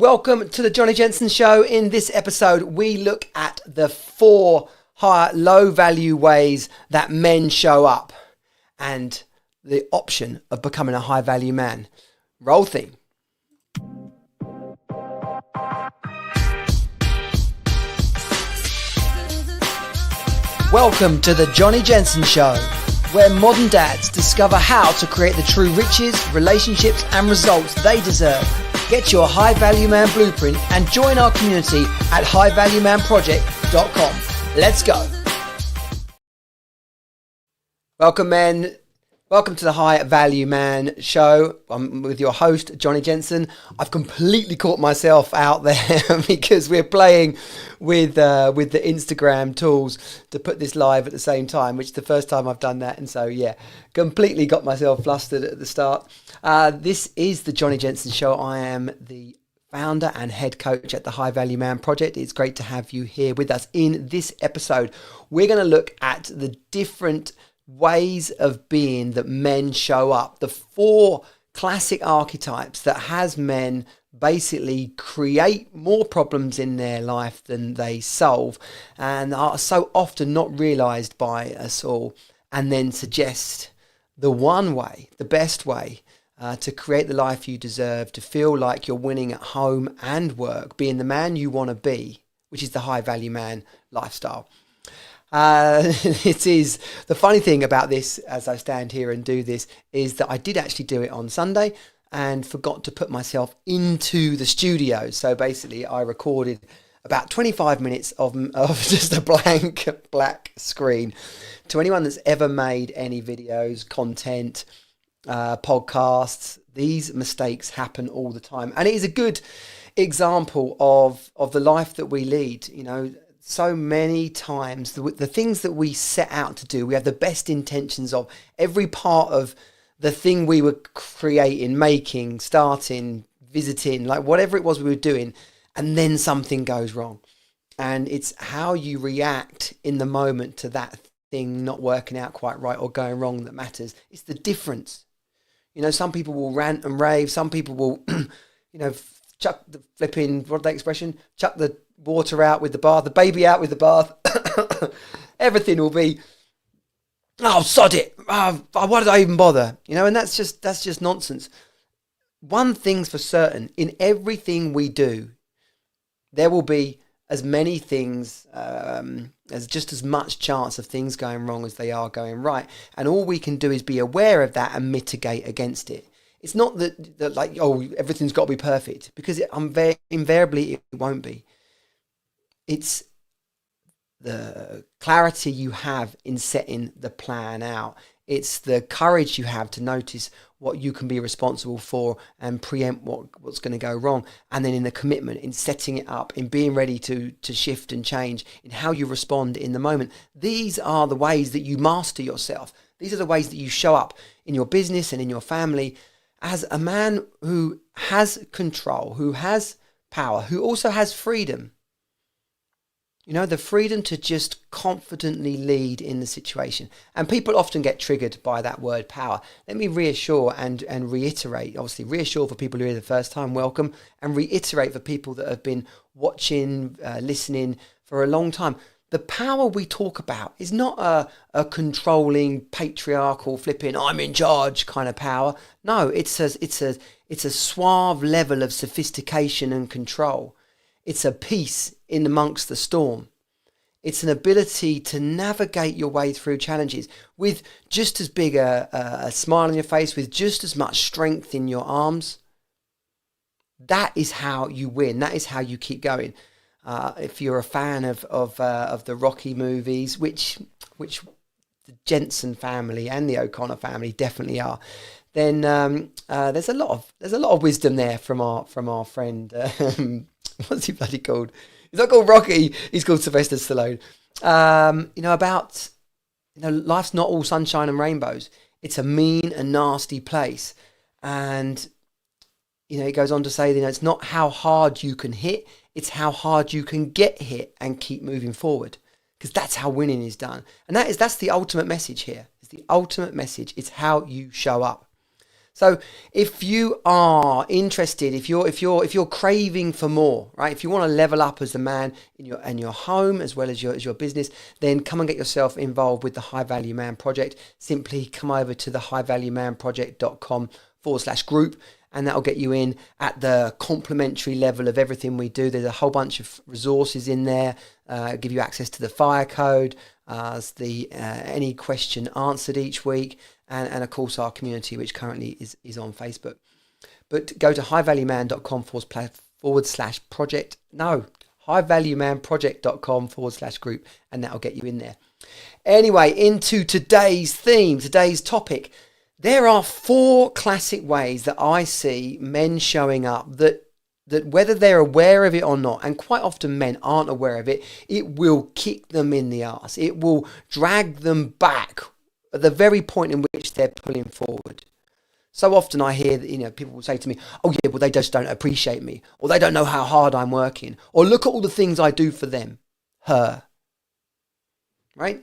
Welcome to the Jonnie Jensen Show. In this episode, we look at the 4 high, low-value ways that men show up and the option of becoming a high-value man. Roll theme. Welcome to the Jonnie Jensen Show, where modern dads discover how to create the true riches, relationships, and results they deserve. Get your High Value Man blueprint and join our community at highvaluemanproject.com. Let's go. Welcome, men. Welcome to the High Value Man Show. I'm with your host, Jonnie Jensen. I've completely caught myself out there because we're playing with the Instagram tools to put this live at the same time, which is the first time I've done that. And so, yeah, completely got myself flustered at the start. This is the Jonnie Jensen Show. I am the founder and head coach at the High Value Man Project. It's great to have you here with us. In this episode, we're going to look at the different ways of being that men show up, the 4 classic archetypes that has men basically create more problems in their life than they solve and are so often not realized by us all, and then suggest the one way, the best way to create the life you deserve, to feel like you're winning at home and work, being the man you want to be, which is the high value man lifestyle. It is the funny thing about this, as I stand here and do this, is that I did actually do it on Sunday and forgot to put myself into the studio. So basically I recorded about 25 minutes of just a blank black screen. To anyone that's ever made any videos, content, podcasts, these mistakes happen all the time. And it is a good example of the life that we lead. You know, so many times the things that we set out to do, we have the best intentions of every part of the thing we were creating, making, starting, visiting, like whatever it was we were doing, and then something goes wrong. And it's how you react in the moment to that thing not working out quite right or going wrong that matters. It's the difference. You know, some people will rant and rave. Some people will, chuck the flipping, what the expression? Chuck the water out with the bath, the baby out with the bath. Everything will be, oh, sod it. Oh, why did I even bother? You know, and that's just nonsense. One thing's for certain, in everything we do, there will be as many things, as just as much chance of things going wrong as they are going right. And all we can do is be aware of that and mitigate against it. It's not that like, oh, everything's got to be perfect, because invariably it won't be. It's the clarity you have in setting the plan out. It's the courage you have to notice what you can be responsible for and preempt what's going to go wrong. And then in the commitment, in setting it up, in being ready to shift and change, in how you respond in the moment. These are the ways that you master yourself. These are the ways that you show up in your business and in your family as a man who has control, who has power, who also has freedom. You know, the freedom to just confidently lead in the situation. And people often get triggered by that word power. Let me reassure and reiterate, obviously reassure for people who are here the first time, welcome, and reiterate for people that have been watching, listening for a long time. The power we talk about is not a controlling, patriarchal, flipping, I'm in charge kind of power. No, it's a suave level of sophistication and control. It's a peace in amongst the storm. It's an ability to navigate your way through challenges with just as big a smile on your face, with just as much strength in your arms. That is how you win. That is how you keep going. If you're a fan of the Rocky movies, which the Jensen family and the O'Connor family definitely are, then there's a lot of wisdom there from our friend. What's he bloody called? He's not called Rocky. He's called Sylvester Stallone. About life's not all sunshine and rainbows. It's a mean and nasty place, and it goes on to say, it's not how hard you can hit, it's how hard you can get hit and keep moving forward, because that's how winning is done. And that's the ultimate message here. It's the ultimate message. It's how you show up. So if you are interested, if you're craving for more, right? If you want to level up as a man in your home as well as your business, then come and get yourself involved with the High Value Man Project. Simply come over to the highvaluemanproject.com/group, and that'll get you in at the complimentary level of everything we do. There's a whole bunch of resources in there, give you access to the fire code, any question answered each week, and of course our community, which currently is on Facebook. But go to highvalueman.com/project. No, highvaluemanproject.com/group, and that'll get you in there. Anyway, into today's theme, today's topic. There are 4 classic ways that I see men showing up that whether they're aware of it or not, and quite often men aren't aware of it, it will kick them in the arse. It will drag them back at the very point in which they're pulling forward. So often I hear that, people will say to me, oh yeah, well they just don't appreciate me, or they don't know how hard I'm working, or look at all the things I do for them, her. Right?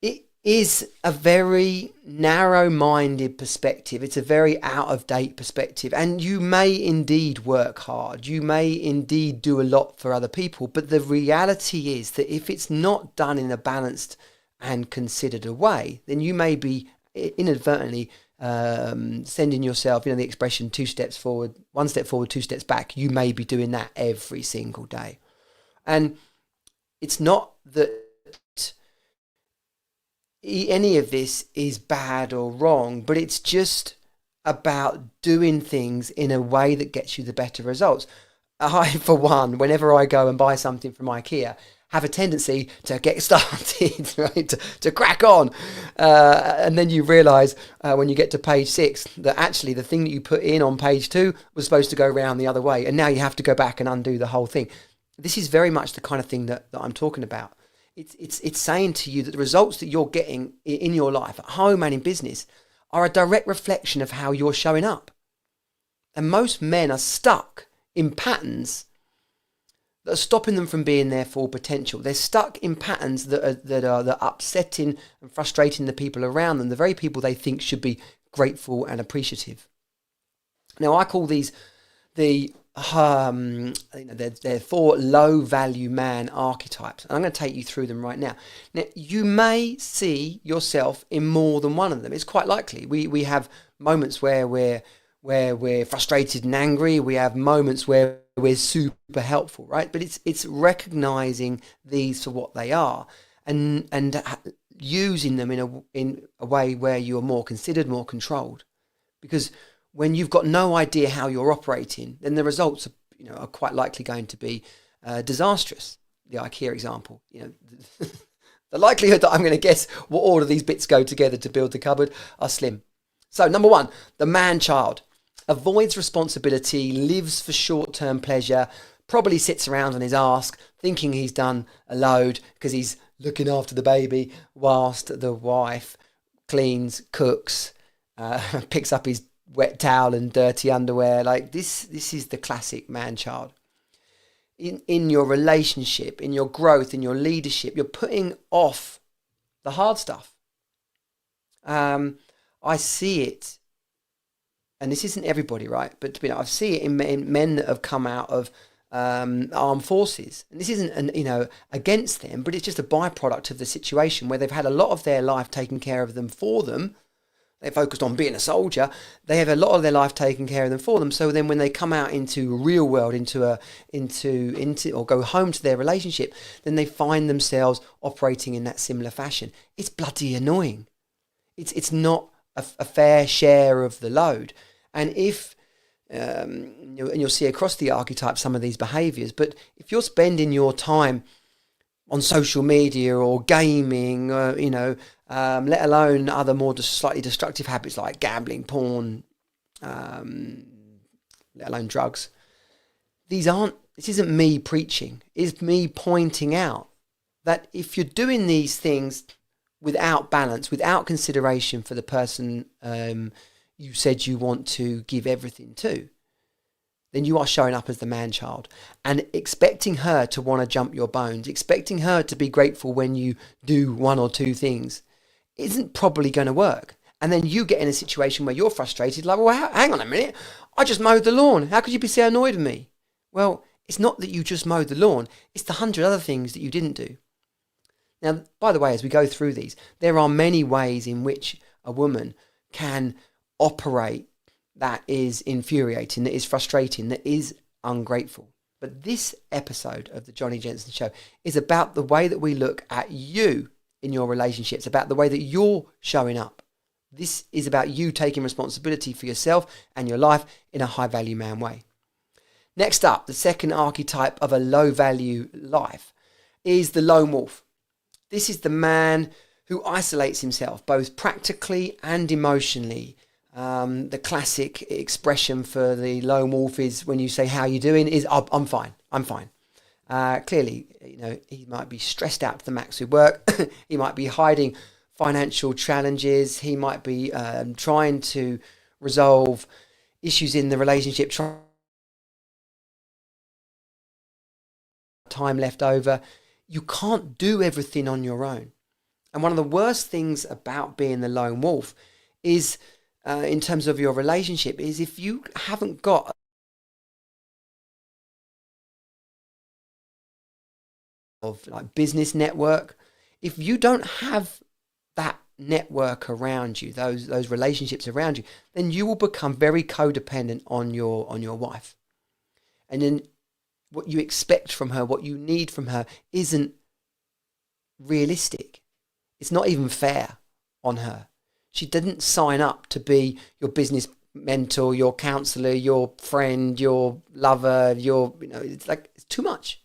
It is a very narrow-minded perspective. It's a very out-of-date perspective. And you may indeed work hard. You may indeed do a lot for other people. But the reality is that if it's not done in a balanced and considered a way, then you may be inadvertently sending yourself, the expression 2 steps forward, 1 step forward, 2 steps back. You may be doing that every single day. And it's not that any of this is bad or wrong, but it's just about doing things in a way that gets you the better results. I, for one, whenever I go and buy something from IKEA, have a tendency to get started, right? to crack on. And then you realise when you get to page 6 that actually the thing that you put in on page 2 was supposed to go round the other way. And now you have to go back and undo the whole thing. This is very much the kind of thing that I'm talking about. It's saying to you that the results that you're getting in your life, at home and in business, are a direct reflection of how you're showing up. And most men are stuck in patterns that are stopping them from being their full potential. They're stuck in patterns that are upsetting and frustrating the people around them, the very people they think should be grateful and appreciative. Now, I call these they're 4 low value man archetypes, and I'm going to take you through them right now. Now, you may see yourself in more than one of them. It's quite likely. We have moments where we're frustrated and angry. We have moments where we're super helpful, right? But it's recognizing these for what they are, and using them in a way where you are more considered, more controlled. Because when you've got no idea how you're operating, then the results are quite likely going to be disastrous. The IKEA example, the likelihood that I'm going to guess what order these bits go together to build the cupboard are slim. So number 1, the man-child avoids responsibility, lives for short-term pleasure, probably sits around on his arse thinking he's done a load because he's looking after the baby whilst the wife cleans, cooks, picks up his wet towel and dirty underwear. Like this is the classic man-child. In your relationship, in your growth, in your leadership, you're putting off the hard stuff. I see it, and this isn't everybody, right? But I see it in men that have come out of armed forces, and this isn't against them, but it's just a byproduct of the situation where they've had a lot of their life taken care of them for them. They're focused on being a soldier. They have a lot of their life taken care of them for them. So then when they come out into real world, into or go home to their relationship, then they find themselves operating in that similar fashion. It's bloody annoying. It's not a fair share of the load. And if, and you'll see across the archetype some of these behaviours, but if you're spending your time on social media or gaming, let alone other more slightly destructive habits like gambling, porn, let alone drugs. This isn't me preaching. It's me pointing out that if you're doing these things without balance, without consideration for the person you said you want to give everything to, then you are showing up as the man-child and expecting her to want to jump your bones, expecting her to be grateful when you do 1 or 2 things isn't probably going to work. And then you get in a situation where you're frustrated, like, well, hang on a minute, I just mowed the lawn. How could you be so annoyed with me? Well, it's not that you just mowed the lawn, it's the 100 other things that you didn't do. Now, by the way, as we go through these, there are many ways in which a woman can operate that is infuriating, that is frustrating, that is ungrateful. But this episode of the Jonnie Jensen Show is about the way that we look at you in your relationships, about the way that you're showing up. This is about you taking responsibility for yourself and your life in a high value man way. Next up, the second archetype of a low value life is the lone wolf. This is the man who isolates himself both practically and emotionally. The classic expression for the lone wolf is when you say, how you doing, is, oh, I'm fine. Clearly, he might be stressed out to the max with work. He might be hiding financial challenges. He might be trying to resolve issues in the relationship, time left over. You can't do everything on your own. And one of the worst things about being the lone wolf is, in terms of your relationship, is if you haven't got of like business network, if you don't have that network around you, those relationships around you, then you will become very codependent on your wife. And then what you expect from her, what you need from her, isn't realistic. It's not even fair on her. She didn't sign up to be your business mentor, your counselor, your friend, your lover, it's too much.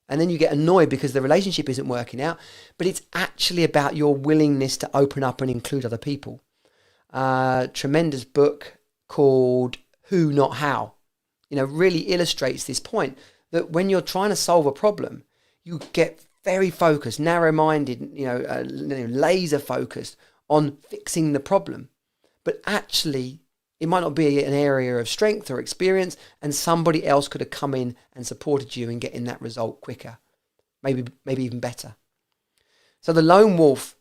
And then you get annoyed because the relationship isn't working out, but it's actually about your willingness to open up and include other people. Tremendous book called Who Not How, really illustrates this point that when you're trying to solve a problem, you get very focused, narrow-minded, laser focused on fixing the problem. But actually, it might not be an area of strength or experience, and somebody else could have come in and supported you in getting that result quicker, maybe even better. So the lone wolf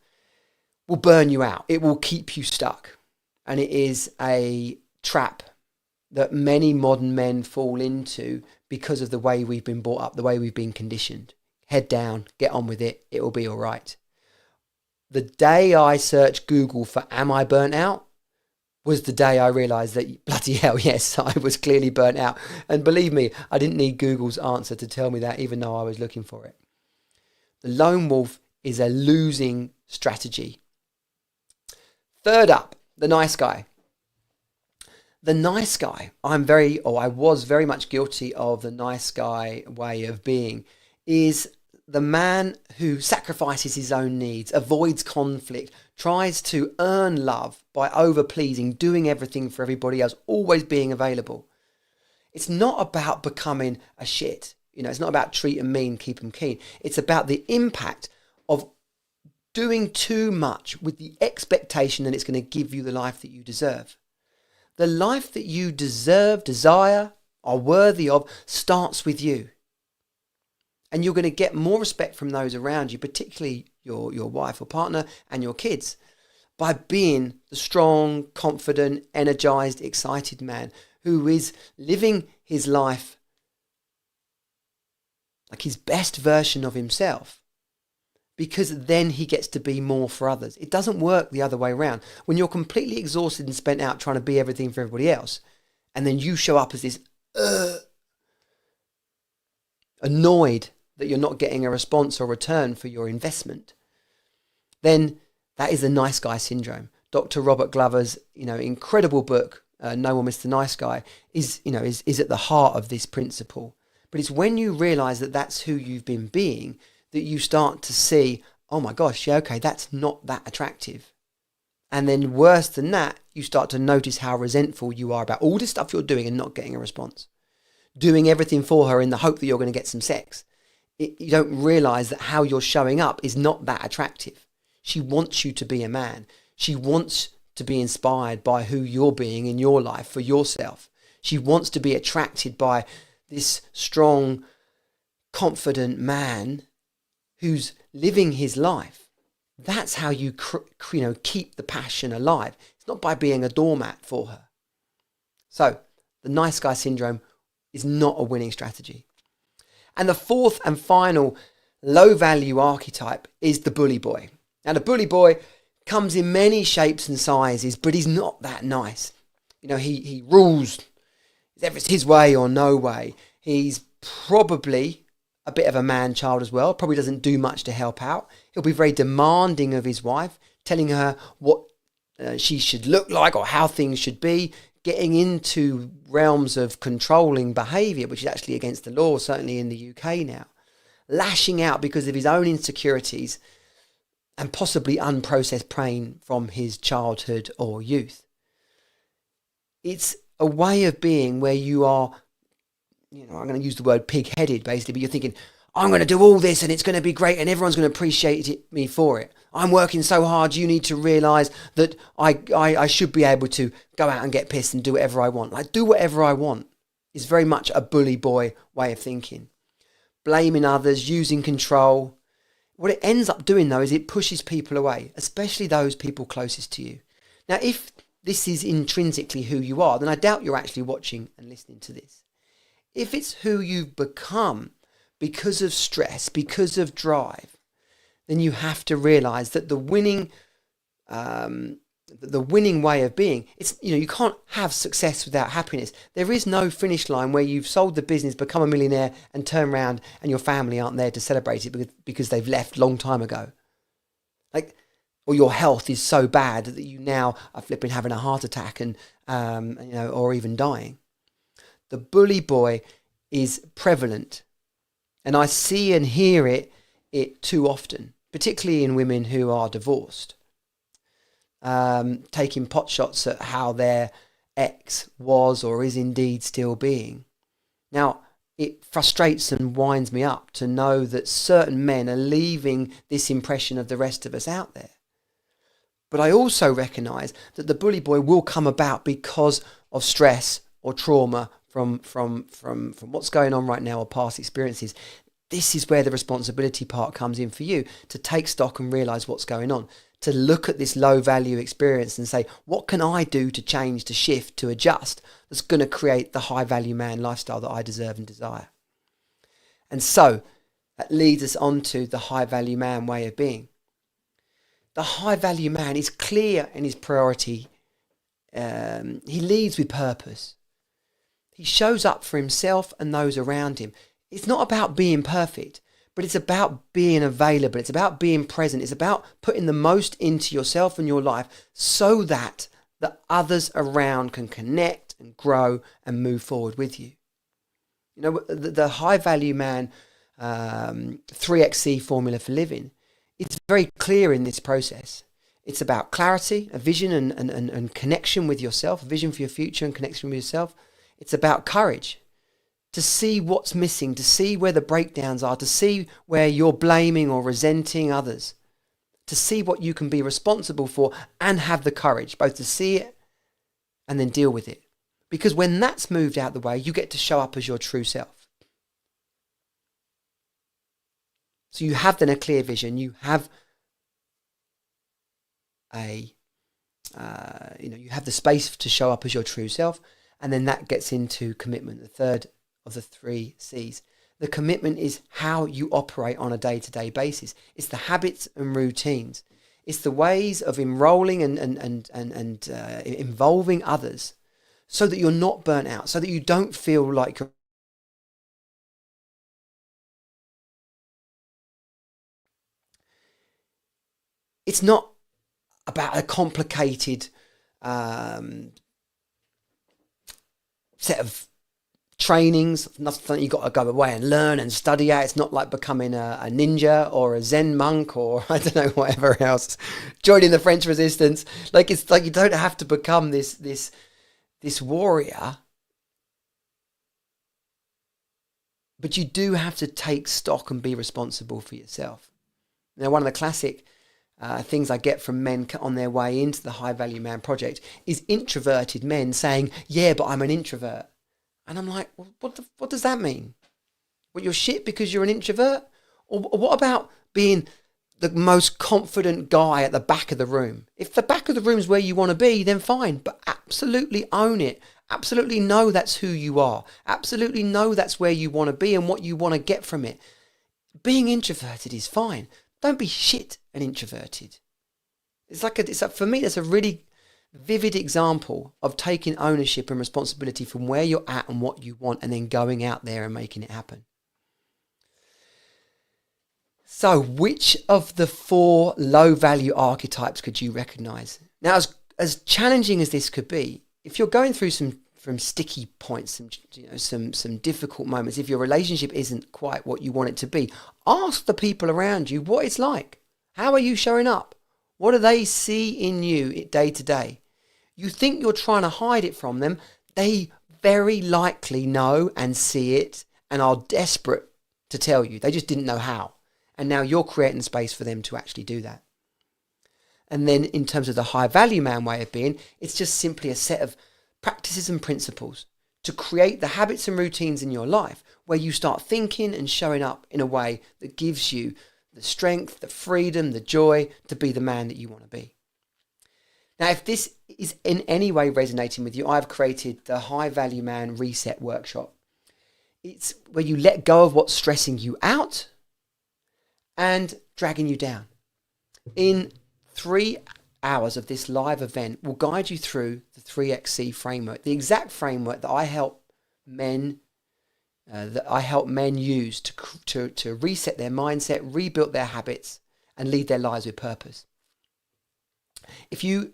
will burn you out. It will keep you stuck. And it is a trap that many modern men fall into because of the way we've been brought up, the way we've been conditioned. Head down, get on with it, it will be all right. The day I searched Google for am I burnt out was the day I realised that, bloody hell, yes, I was clearly burnt out. And believe me, I didn't need Google's answer to tell me that, even though I was looking for it. The lone wolf is a losing strategy. Third up, the nice guy. The nice guy, I was very much guilty of the nice guy way of being, is the man who sacrifices his own needs, avoids conflict, tries to earn love by over-pleasing, doing everything for everybody else, always being available. It's not about becoming a shit. It's not about treat them mean, keep them keen. It's about the impact of doing too much with the expectation that it's going to give you the life that you deserve. The life that you deserve, desire, are worthy of starts with you. And you're going to get more respect from those around you, particularly your wife or partner and your kids, by being the strong, confident, energized, excited man who is living his life like his best version of himself, because then he gets to be more for others. It doesn't work the other way around. When you're completely exhausted and spent out trying to be everything for everybody else, and then you show up as this annoyed that you're not getting a response or return for your investment, then that is the nice guy syndrome. Dr. Robert Glover's, incredible book, No More Mr. Nice Guy, is at the heart of this principle. But it's when you realize that that's who you've been being that you start to see, oh my gosh, yeah, okay, that's not that attractive. And then worse than that, you start to notice how resentful you are about all the stuff you're doing and not getting a response. Doing everything for her in the hope that you're going to get some sex. You don't realize that how you're showing up is not that attractive. She wants you to be a man. She wants to be inspired by who you're being in your life for yourself. She wants to be attracted by this strong, confident man who's living his life That's how you keep the passion alive. It's not by being a doormat for her. So the nice guy syndrome is not a winning strategy. And the fourth and final low value archetype is the bully boy. Now the bully boy comes in many shapes and sizes, but he's not that nice. He rules. It's his way or no way. He's probably a bit of a man-child as well. Probably doesn't do much to help out. He'll be very demanding of his wife, telling her what she should look like or how things should be, getting into realms of controlling behaviour, which is actually against the law, certainly in the UK now. Lashing out because of his own insecurities and possibly unprocessed pain from his childhood or youth. It's a way of being where you are, I'm going to use the word pig-headed basically, but you're thinking, I'm going to do all this and it's going to be great and everyone's going to appreciate me for it. I'm working so hard, you need to realise that I should be able to go out and get pissed and do whatever I want. Like, do whatever I want is very much a bully boy way of thinking. Blaming others, using control. What it ends up doing though is it pushes people away, especially those people closest to you. Now, if this is intrinsically who you are, then I doubt you're actually watching and listening to this. If it's who you've become because of stress, because of drive, then you have to realise that the winning way of being, you can't have success without happiness. There is no finish line where you've sold the business, become a millionaire, and turn around and your family aren't there to celebrate it because they've left long time ago. Or your health is so bad that you now are flipping having a heart attack and or even dying. The bully boy is prevalent, and I see and hear it too often, particularly in women who are divorced, taking pot shots at how their ex was or is indeed still being. Now, it frustrates and winds me up to know that certain men are leaving this impression of the rest of us out there. But I also recognise that the bully boy will come about because of stress or trauma from what's going on right now or past experiences. This is where the responsibility part comes in for you, to take stock and realise what's going on, to look at this low value experience and say, what can I do to change, to shift, to adjust, that's going to create the high value man lifestyle that I deserve and desire. And so that leads us on to the high value man way of being. The high value man is clear in his priority. He leads with purpose. He shows up for himself and those around him. It's not about being perfect, but it's about being available. It's about being present. It's about putting the most into yourself and your life so that the others around can connect and grow and move forward with you. The high value man 3XC formula for living, it's very clear in this process. It's about clarity, a vision and connection with yourself, a vision for your future and connection with yourself. It's about courage, to see what's missing, to see where the breakdowns are, to see where you're blaming or resenting others, to see what you can be responsible for and have the courage both to see it and then deal with it. Because when that's moved out the way, you get to show up as your true self. So you have then a clear vision, you have you have the space to show up as your true self, and then that gets into commitment, the third of the 3 C's. The commitment is how you operate on a day-to-day basis. It's the habits and routines. It's the ways of enrolling and involving others so that you're not burnt out, so that you don't feel like you're... It's not about a complicated set of trainings, nothing you've got to go away and learn and study at. It's not like becoming a ninja or a Zen monk or I don't know, whatever else, joining the French resistance. It's like you don't have to become this warrior, but you do have to take stock and be responsible for yourself. Now, one of the classic things I get from men on their way into the High Value Man project is introverted men saying, yeah, but I'm an introvert. And I'm like, well, what does that mean? Well, you're shit because you're an introvert? Or what about being the most confident guy at the back of the room. If the back of the room is where you want to be, then fine, but absolutely own it. Absolutely know that's who you are. Absolutely know that's where you want to be and what you want to get from it. Being introverted is fine. Don't be shit and introverted. For me, that's a really vivid example of taking ownership and responsibility from where you're at and what you want, and then going out there and making it happen. So, which of the 4 low-value archetypes could you recognize? Now, as challenging as this could be, if you're going through some sticky points, some difficult moments, if your relationship isn't quite what you want it to be, ask the people around you what it's like. How are you showing up? What do they see in you day to day? You think you're trying to hide it from them. They very likely know and see it and are desperate to tell you. They just didn't know how. And now you're creating space for them to actually do that. And then in terms of the high value man way of being, it's just simply a set of practices and principles to create the habits and routines in your life where you start thinking and showing up in a way that gives you the strength, the freedom, the joy to be the man that you want to be. Now, if this is in any way resonating with you, I've created the High Value Man Reset Workshop. It's where you let go of what's stressing you out and dragging you down. In 3 hours of this live event, we'll guide you through the 3XC framework, the exact framework that I help men use to reset their mindset, rebuild their habits, and lead their lives with purpose. If you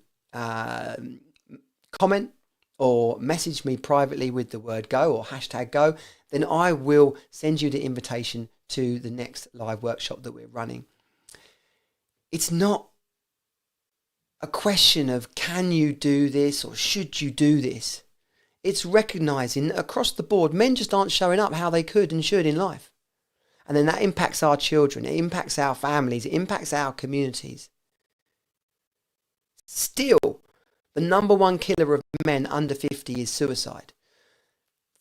comment or message me privately with the word go or hashtag go, then I will send you the invitation to the next live workshop that we're running. It's not a question of can you do this or should you do this. It's recognizing that across the board, men just aren't showing up how they could and should in life. And then that impacts our children, it impacts our families, it impacts our communities. Still, the number one killer of men under 50 is suicide.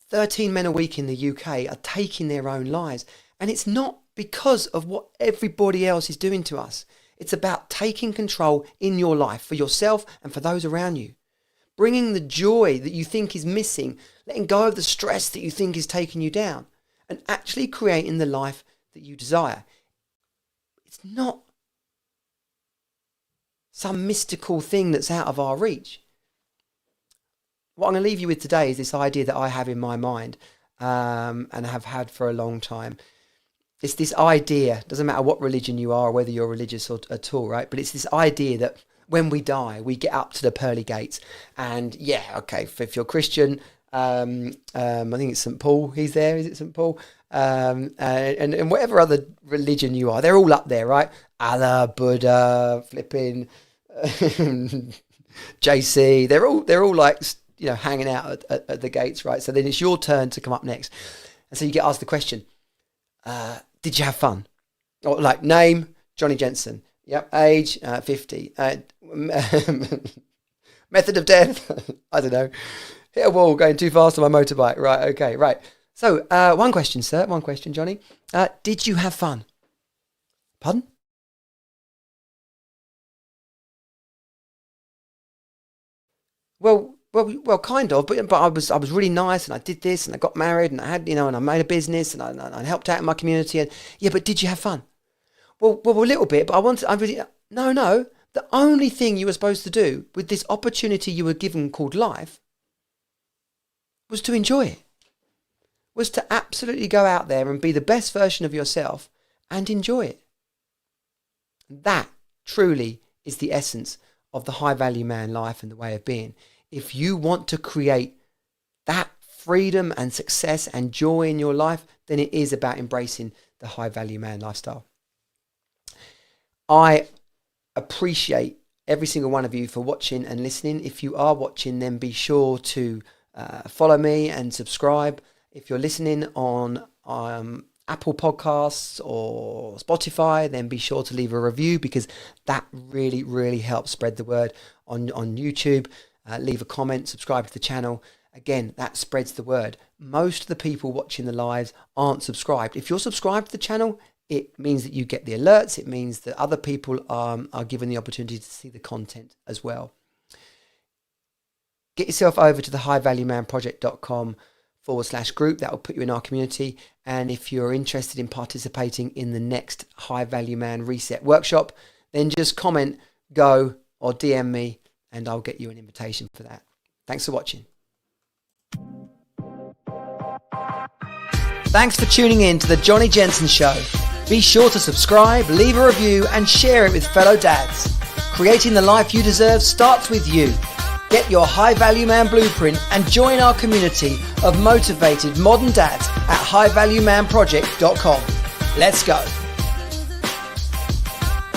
13 men a week in the UK are taking their own lives. And it's not because of what everybody else is doing to us. It's about taking control in your life for yourself and for those around you. Bringing the joy that you think is missing, letting go of the stress that you think is taking you down, and actually creating the life that you desire. It's not some mystical thing that's out of our reach. What I'm going to leave you with today is this idea that I have in my mind and have had for a long time. It's this idea, doesn't matter what religion you are or whether you're religious or at all, right? But it's this idea that when we die, we get up to the pearly gates. And yeah, okay, if you're Christian, I think it's St. Paul, he's there, is it St. Paul? And whatever other religion you are, they're all up there, right? Allah, Buddha, flipping JC, they're all like, hanging out at the gates, right? So then it's your turn to come up next. And so you get asked the question, did you have fun? Or like name, Jonnie Jensen. Yep, age, 50. Method of death, I don't know. Hit a wall going too fast on my motorbike. Right, okay, right. So, one question, sir. One question, Jonnie. Did you have fun? Pardon? Well, kind of, but I was really nice, and I did this, and I got married, and I had, and I made a business, and I helped out in my community, and yeah, but did you have fun? Well, a little bit, but no. The only thing you were supposed to do with this opportunity you were given called life was to enjoy it. Was to absolutely go out there and be the best version of yourself and enjoy it. That truly is the essence of the high value man life and the way of being. If you want to create that freedom and success and joy in your life, then it is about embracing the high value man lifestyle. I appreciate every single one of you for watching and listening. If you are watching, then be sure to follow me and subscribe. If you're listening on Apple Podcasts or Spotify, then be sure to leave a review, because that really, really helps spread the word on YouTube. Leave a comment, subscribe to the channel. Again, that spreads the word. Most of the people watching the lives aren't subscribed. If you're subscribed to the channel, it means that you get the alerts. It means that other people are given the opportunity to see the content as well. Get yourself over to the highvaluemanproject.com/group. That will put you in our community. And if you're interested in participating in the next High Value Man Reset workshop, then just comment go or DM me and I'll get you an invitation for that. Thanks for watching. Thanks for tuning in to the Jonnie Jensen Show. Be sure to subscribe, leave a review and share it with fellow dads. Creating the life you deserve starts with you. Get your High Value Man blueprint and join our community of motivated modern dads at highvaluemanproject.com. Let's go.